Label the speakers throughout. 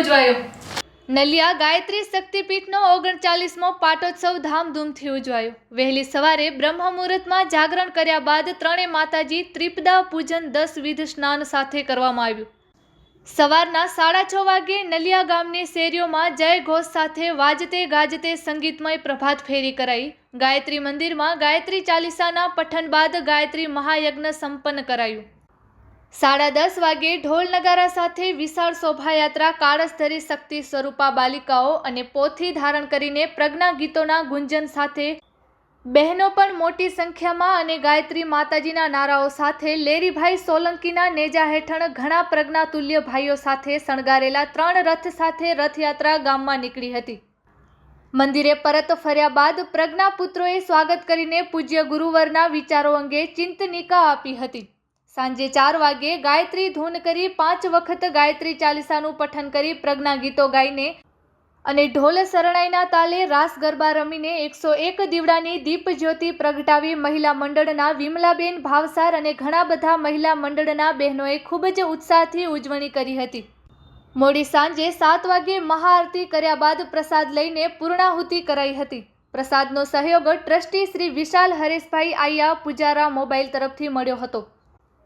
Speaker 1: યોજવાયો। નલિયા ગાયત્રી શક્તિપીઠનો 39મો પાટોત્સવ ધામધૂમથી ઉજવાયો। વહેલી સવારે બ્રહ્મ મુહૂર્તમાં જાગરણ કર્યા બાદ ત્રણેય માતાજી ત્રિપદા પૂજન 10 વિધ સ્નાન સાથે કરવામાં આવ્યું। સવારના 6:30 વાગ્યે નલિયા ગામની શેરીઓમાં જય ઘોષ સાથે વાજતે ગાજતે સંગીતમય પ્રભાત ફેરી કરાઈ। ગાયત્રી મંદિરમાં ગાયત્રી ચાલીસાના પઠન બાદ ગાયત્રી મહાયજ્ઞ સંપન્ન કરાયું। 10:30 વાગ્યે ઢોલ નગારા સાથે વિશાળ શોભાયાત્રા કાળસધરી શક્તિ સ્વરૂપા બાલિકાઓ અને પોથી ધારણ કરીને પ્રજ્ઞા ગીતોના ગુંજન સાથે બહેનો પણ મોટી સંખ્યામાં અને ગાયત્રી માતાજીના નારાઓ સાથે લેરીભાઈ સોલંકીના નેજા હેઠળ ઘણા પ્રજ્ઞાતુલ્ય ભાઈઓ સાથે શણગારેલા 3 રથ સાથે રથયાત્રા ગામમાં નીકળી હતી। મંદિરે પરત ફર્યા બાદ પ્રજ્ઞાપુત્રોએ સ્વાગત કરીને પૂજ્ય ગુરુવરના વિચારો અંગે ચિંતનિકા આપી હતી। સાંજે 4 વાગ્યે ગાયત્રી ધૂન કરી 5 વખત ગાયત્રી ચાલીસાનું પઠન કરી પ્રજ્ઞા ગીતો ગાઈને અને ઢોલ શરણાઈના તાલે રાસ ગરબા રમીને 101 દીવડાની દીપ જ્યોતિ પ્રગટાવી મહિલા મંડળના વિમલાબેન ભાવસાર અને ઘણા બધા મહિલા મંડળના બહેનોએ ખૂબ જ ઉત્સાહથી ઉજવણી કરી હતી। મોડી સાંજે 7 વાગ્યે મહાઆરતી કર્યા બાદ પ્રસાદ લઈને પૂર્ણાહુતિ કરાઈ હતી। પ્રસાદનો સહયોગ ટ્રસ્ટી શ્રી વિશાલ હરેશભાઈ આયા પૂજારા મોબાઈલ તરફથી મળ્યો હતો।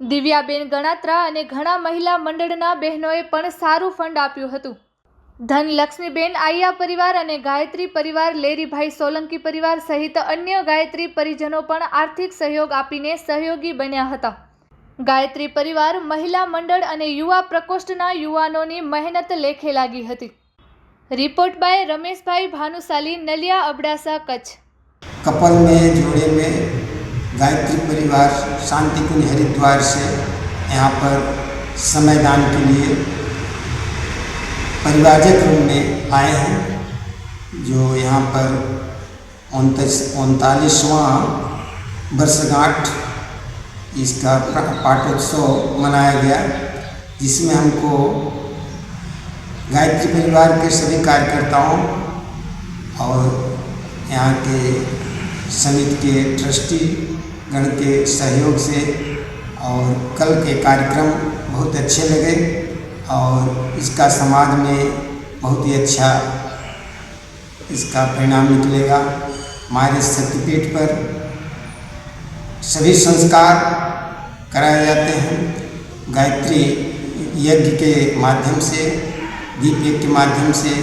Speaker 1: દિવ્યાબેન ગણાત્રા અને ઘણા મહિલા મંડળના બહેનોએ પણ સારું ફંડ આપ્યું હતું। ધનલક્ષ્મીબેન આયા પરિવાર અને ગાયત્રી પરિવાર, લેરીભાઈ સોલંકી પરિવાર સહિત અન્ય ગાયત્રી પરિજનો પણ આર્થિક સહયોગ આપીને સહયોગી બન્યા હતા। ગાયત્રી પરિવાર, મહિલા મંડળ અને યુવા પ્રકોષ્ઠના યુવાનોની મહેનત લેખે લાગી હતી। Report by Rameshbhai Bhanushali, Naliya, Abdasa, Kutch.
Speaker 2: Couple में जोड़े में गायत्री परिवार शांति कुंज हरिद्वार से यहाँ पर समयदान के लिए परिवारजक रूप में आए हैं। जो यहाँ पर 39वां वर्षगांठ इसका पाटोत्सव मनाया गया, जिसमें हमको गायत्री परिवार के सभी कार्यकर्ताओं और यहाँ के समिति के ट्रस्टी गण के सहयोग से और कल के कार्यक्रम बहुत अच्छे लगे और इसका समाज में बहुत ही अच्छा इसका परिणाम निकलेगा। हमारे शक्तिपीठ पर सभी संस्कार कराए जाते हैं। गायत्री यज्ञ के माध्यम से, दीप यज्ञ के माध्यम से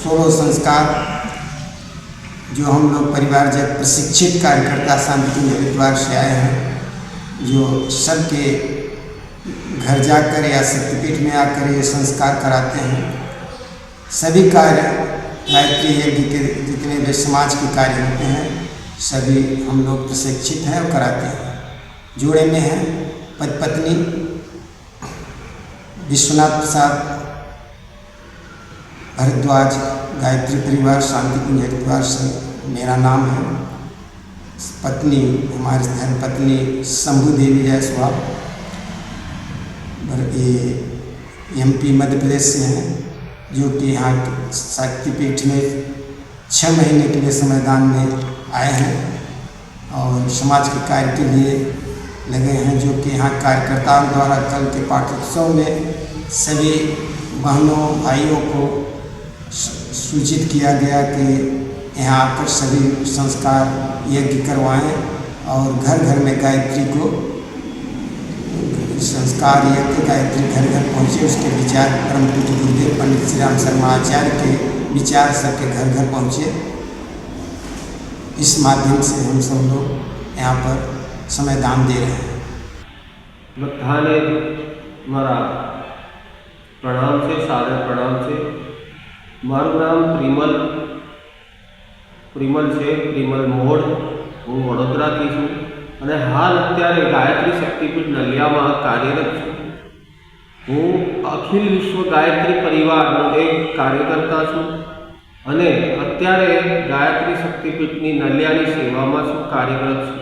Speaker 2: 16 संस्कार जो हम लोग परिवारजक प्रशिक्षित कार्यकर्ता शांति हरिद्वार से आए हैं, जो सबके घर जाकर या शक्तिपीठ में आकर ये संस्कार कराते हैं। सभी कार्य गायत्री यज्ञ के जितने भी समाज के कार्य होते हैं सभी हम लोग प्रशिक्षित हैं और कराते हैं। जोड़े में हैं पति पत्नी विश्वनाथ प्रसाद भारद्वाज, गायत्री परिवार शांति कुंज हरिद्वार से मेरा नाम है। पत्नी हमारी धर्मपत्नी शंभू देवी जायसवाल, ये MP मध्य प्रदेश से हैं, जो कि यहाँ शक्तिपीठ में 6 महीने के लिए समयदान में आए हैं और समाज के कार्य के लिए लगे हैं। जो कि यहाँ कार्यकर्ताओं द्वारा कल के पाठोत्सव में सभी बहनों भाइयों को सूचित किया गया कि यहाँ आकर सभी संस्कार यज्ञ करवाएं और घर घर में गायत्री को संस्कार यज्ञ गायत्री घर घर पहुँचे। उसके विचार परम पूज्य गुरुदेव पंडित श्री राम शर्मा आचार्य के विचार सबके घर घर पहुँचे। इस माध्यम से हम सब लोग यहाँ पर समयदान दे रहे हैं।
Speaker 3: बधाने मारा प्रणाम से, सादर प्रणाम से। मारू नाम प्रिमल છે, પ્રિમલ મોડ। હું વડોદરાથી છું અને હાલ અત્યારે ગાયત્રી શક્તિપીઠ નલિયામાં કાર્યરત છું। હું અખિલ વિશ્વ ગાયત્રી પરિવારનો એક કાર્યકર્તા છું અને અત્યારે ગાયત્રી શક્તિપીઠની નલિયાની સેવામાં છું, કાર્યરત છું।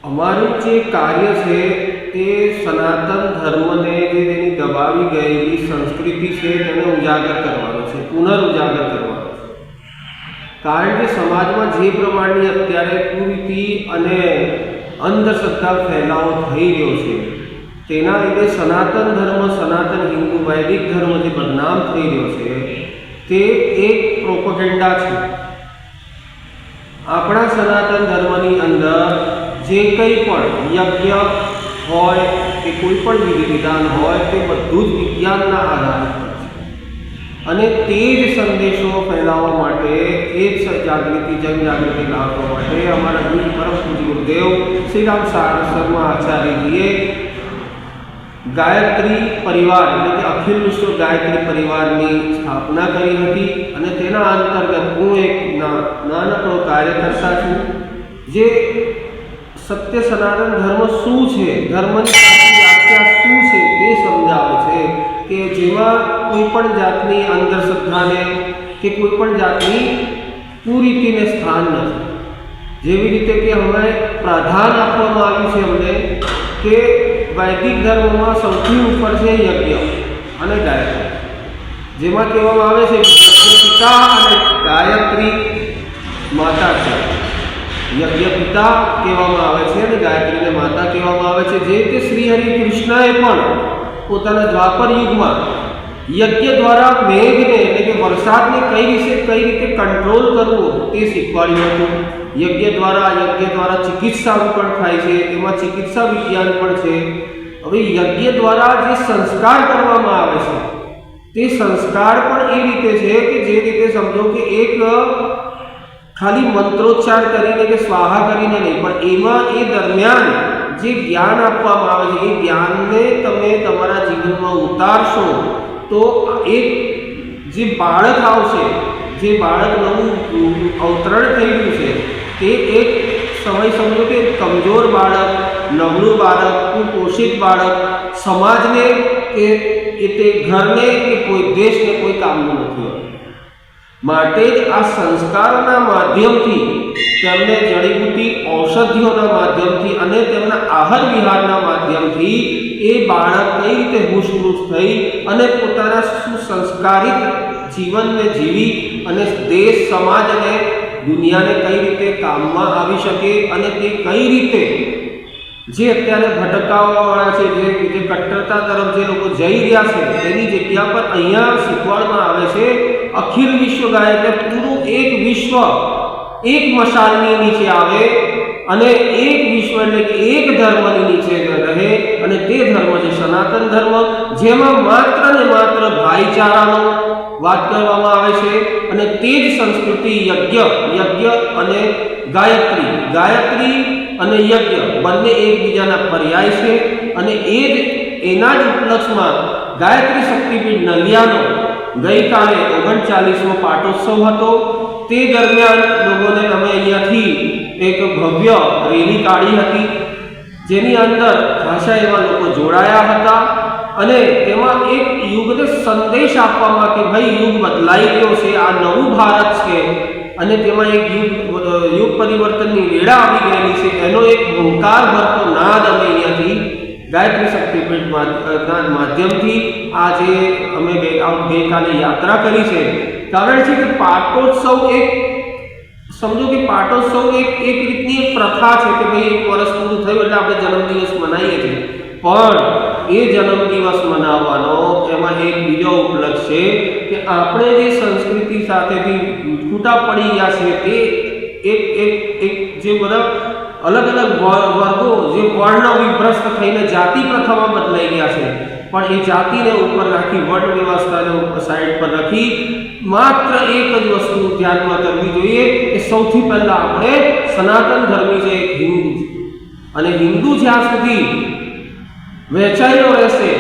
Speaker 3: અમારું જે કાર્ય છે તે સનાતન ધર્મને જે તેની દબાવી ગયેલી સંસ્કૃતિ છે તેને ઉજાગર કરવાનો છે, પુનર્ઉજાગર કરવાનો છે। કારણ કે સમાજમાં જે પ્રમાણની અત્યારે કુરીતિ અને અંધશ્રદ્ધા ફેલાવો થઈ રહ્યો છે તેના લીધે સનાતન ધર્મ, સનાતન હિન્દુ, વૈદિક ધર્મ જે બદનામ થઈ રહ્યો છે તે એક પ્રોપેગેન્ડા છે. આપણા સનાતન ધર્મની અંદર જે કંઈ પણ યજ્ઞ હોય કે કોઈ પણ વિધિ વિધાન હોય તે બધું જ વિજ્ઞાનના આધારે પર છે. અને તે જ સંદેશો ફેલાવવા માટે, એ જ જાગૃતિ, જનજાગૃતિ લાવવા માટે અમારા ગુરુ પરમ પૂજ્ય ગુરુદેવ શ્રી રામ શર્મા આચાર્યજીએ ગાયત્રી પરિવાર એટલે કે અખિલ વિશ્વ ગાયત્રી પરિવારની સ્થાપના કરી હતી. અને તેના અંતર્ગત હું એક નાનકડો કાર્યકર્તા છું જે સત્ય સનાતન ધર્મ શું છે, ધર્મની સાચી વ્યાખ્યા શું છે તે સમજાવે છે. કે જેમાં કોઈ પણ જાતની અંધશ્રદ્ધાને કે કોઈ પણ જાતની કુરીતિને સ્થાન નથી. જેવી રીતે કે અમે પ્રાધાન આપવામાં આવ્યું છે અમને કે વૈદિક ધર્મમાં સૌથી ઉપર છે યજ્ઞ અને ગાયત્રી, જેમાં કહેવામાં આવે છે કે યજ્ઞ પિતા અને ગાયત્રી માતા છે. યજ્ઞ પિતા કહેવામાં આવે છે અને ગાયત્રીને માતા કહેવામાં આવે છે. જે રીતે શ્રી હરિ કૃષ્ણએ પણ પોતાના દ્વાપર યુગમાં યજ્ઞ દ્વારા મેઘને એટલે કે વરસાદને કઈ રીતે કંટ્રોલ કરવો તે શીખવાડ્યું હતું. યજ્ઞ દ્વારા ચિકિત્સા પણ થાય છે, એમાં ચિકિત્સા વિજ્ઞાન પણ છે. હવે યજ્ઞ દ્વારા જે સંસ્કાર કરવામાં આવે છે તે સંસ્કાર પણ એ રીતે છે કે જે રીતે સમજો કે એક ખાલી મંત્રોચ્ચાર કરીને કે સ્વાહા કરીને નહીં, પણ એમાં એ દરમિયાન જે જ્ઞાન આપવામાં આવે છે એ જ્ઞાનને તમે તમારા જીવનમાં ઉતારશો તો એક જે બાળક આવશે, જે બાળક નવું અવતરણ થઈ રહ્યું છે તે એક સમય સમજો કે કમજોર બાળક, નબળું બાળક, કુપોષિત બાળક સમાજને કે તે ઘરને કે કોઈ દેશને કોઈ કામનું નથી હોતું. માટે જ આ સંસ્કારોના માધ્યમથી, તેમને જડીબુટ્ટી ઔષધિઓના માધ્યમથી અને તેમના આહાર વિહારના માધ્યમથી એ બાળક કઈ રીતે હુશમુશ થઈ અને પોતાના સુસંસ્કારિત જીવનને જીવી અને દેશ, સમાજ અને દુનિયાને કઈ રીતે કામમાં આવી શકે અને તે કઈ રીતે જે અત્યારે ભટકાવવાવાળા છે, જે કટ્ટરતા તરફ જે લોકો જઈ રહ્યા છે તેની જગ્યા પર અહીંયા શીખવાડવામાં આવે છે અખિલ વિશ્વ ગાય એટલે પૂરું એક વિશ્વ એક મશાલની નીચે આવે અને એક વિશ્વ એટલે કે એક ધર્મની નીચે રહે. અને તે ધર્મ છે સનાતન ધર્મ, જેમાં માત્ર ને માત્ર ભાઈચારાનો વાત કરવામાં આવે છે. અને તે જ સંસ્કૃતિ યજ્ઞ અને ગાયત્રી અને યજ્ઞ બંને એકબીજાના પર્યાય છે. અને એના જ ઉપલક્ષમાં ગાયત્રી શક્તિપીઠ નલિયાનો ગઈકાલે 39મો પાટોત્સવ હતો. તે દરમિયાન લોકોને અમે અહીંયાથી એક ભવ્ય રેલી કાઢી હતી, જેની અંદર ખાસા એવા લોકો જોડાયા હતા. અને તેમાં એક યુગને સંદેશ આપવામાં કે ભાઈ યુગ બદલાઈ ગયો છે, આ નવું ભારત છે અને તેમાં એક યુગ પરિવર્તનની વેળા આવી ગયેલી છે, એનો એક હુંકાર ભરતો નાદ અમે અહીંયાથી ગાયત્રી શક્તિપીઠના માધ્યમથી આજે અમે ગઈકાલે યાત્રા કરી છે. કારણ છે કે પાટોત્સવ સમજો કે પાટોત્સવ એક રીતની એક પ્રથા છે કે ભાઈ એક વર્ષ પૂરું થયું એટલે આપણે જન્મદિવસ મનાવીએ છીએ. પણ એ જન્મદિવસ મનાવવાનો એમાં એક બીજો ઉપલક્ષ છે કે આપણે જે સંસ્કૃતિ સાથેથી છૂટા પડી ગયા છે તે એક જે બધા અલગ વર્ગો જે વર્ણ વિભ્રસ્ત થઈને જાતિ પ્રથામાં બદલાઈ ગયા છે, પણ એ જાતિને ઉપર રાખી, વર્ણ વ્યવસ્થાને સાઈડ પર રાખી માત્ર એક જ વસ્તુ ધ્યાનમાં કરવી જોઈએ કે સૌથી પહેલા આપણે સનાતન ધર્મી છે, એક હિન્દુ છે. અને હિન્દુ જ્યાં સુધી વહેંચાયેલો રહેશે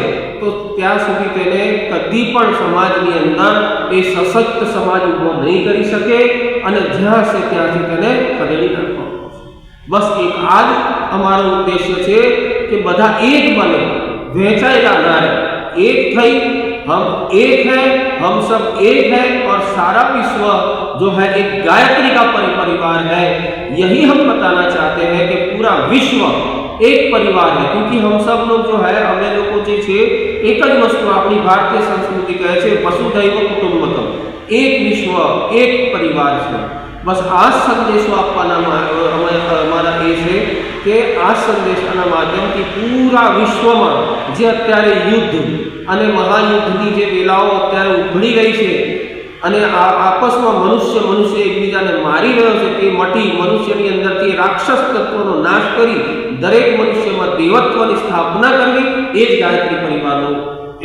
Speaker 3: તો ત્યાં સુધી તેને કદી પણ સમાજની અંદર એ સશક્ત સમાજ ઊભો નહીં કરી શકે અને જ્યાં છે ત્યાંથી તેને ખદેડી નાખવાનો. બસ એક આ જ અમારો ઉદ્દેશ્ય છે કે બધા એક બને, वहचाएगा नारे, एक थई हम एक है, हम सब एक है और सारा विश्व जो है एक गायत्री का परिवार है। यही हम बताना चाहते हैं कि पूरा विश्व एक परिवार है, क्योंकि हम सब लोग जो है अमे लोग जे छे एक ज वस्तु अपनी भारतीय संस्कृति कहे छे वसुधैव कुटुंबकम, एक विश्व एक परिवार है। बस आज संदेशो आपवाना हमारा ये है कि आज संदेशना माध्यम की पूरा विश्व में જે અત્યારે યુદ્ધ અને મહાયુદ્ધની જે વેલાઓ અત્યારે ઉભરી રહી છે અને આપસમાં મનુષ્ય એકબીજાને મારી રહ્યો છે, તે મટી મનુષ્યની અંદરથી રાક્ષસ તત્વનો નાશ કરી દરેક મનુષ્યમાં દેવત્વની સ્થાપના કરવી, એ જ ગાયત્રી પરિવારનું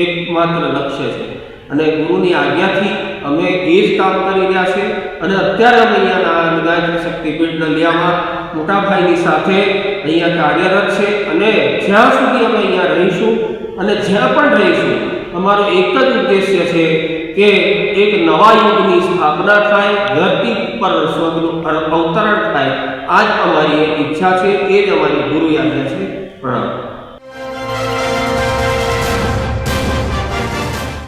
Speaker 3: એકમાત્ર લક્ષ્ય છે. અને ગુરુની આજ્ઞાથી અમે એ જ કામ કરી રહ્યા છે. અને અત્યારે અમે અહીંયા ગાયત્રી શક્તિપીઠ નલિયામાં મોટાભાઈની સાથે અહીંયા કાર્યરત છે. અને જ્યાં સુધી અમે અહીંયા રહીશું અને જ્યાં પણ રહીશું, અમારો એક જ ઉદ્દેશ્ય છે કે એક નવા યુગની સ્થાપના થાય, ધરતી પર સ્વર્ગનું અવતરણ થાય. આ જ અમારી એક ઈચ્છા છે, એ જ અમારી ગુરુ આજ્ઞા છે. પ્રણામ.